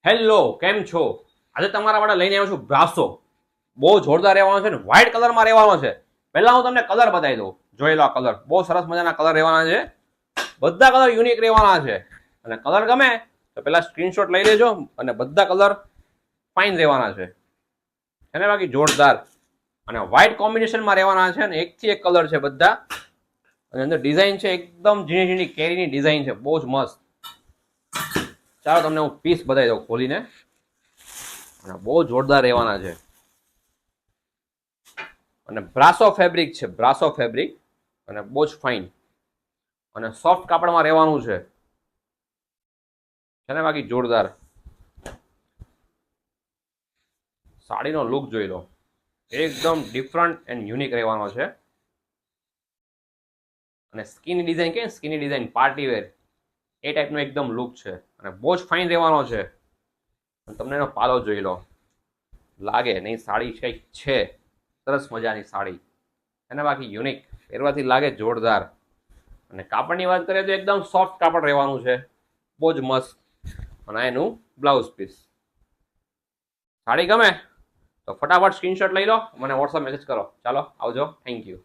Hello, કેમ છો? આજે તમારા માટે લઈને આવ્યો છું બ્રાસો. બહુ જોરદાર રહેવાનો છે ને, વ્હાઇટ કલરમાં રહેવાનો છે. પહેલા હું તમને કલર બતાવી દઉં. જોઈ લો, આ કલર બહુ સરસ મજાના કલર રહેવાના છે. બધા કલર યુનિક રહેવાના છે. અને કલર ગમે તો પહેલા સ્ક્રીનશોટ લઈ લેજો. અને બધા કલર ફાઇન રહેવાના છે. એને બાકી જોરદાર અને વ્હાઇટ કોમ્બિનેશનમાં રહેવાના છે. અને એકથી એક કલર છે બધા. અને અંદર ડિઝાઇન છે એકદમ ઝીણી ઝીણી કેરીની ડિઝાઇન છે, બહુ જ મસ્ત. ચાલો તમને હું પીસ બતાવી દઉં ખોલીને. અને બહુ જોરદાર રહેવાના છે. અને બ્રાસો ફેબ્રિક છે, બ્રાસો ફેબ્રિક. અને બહુ જ ફાઇન અને સોફ્ટ કાપડમાં રહેવાનું છે. છે ને બાકી જોરદાર. સાડીનો લુક જોઈ લો, એકદમ ડિફરન્ટ એન્ડ યુનિક રહેવાનો છે. અને સ્કીની ડિઝાઇન કે સ્કીની ડિઝાઇન પાર્ટી વેર એ ટાઈપનો એકદમ લુક છે. અને બહુ જ ફાઇન રહેવાનો છે. તમને એનો પાલો જોઈ લો, લાગે નહીં સાડી કંઈક છે, સરસ મજાની સાડી. એને બાકી યુનિક, પહેરવાથી લાગે જોરદાર. અને કાપડની વાત કરીએ તો એકદમ સોફ્ટ કાપડ રહેવાનું છે, બહુ જ મસ્ત. અને એનું બ્લાઉઝ પીસ. સાડી ગમે તો ફટાફટ સ્ક્રીનશોટ લઈ લો, મને વોટ્સઅપ મેસેજ કરો. ચાલો આવજો, થેન્ક યુ.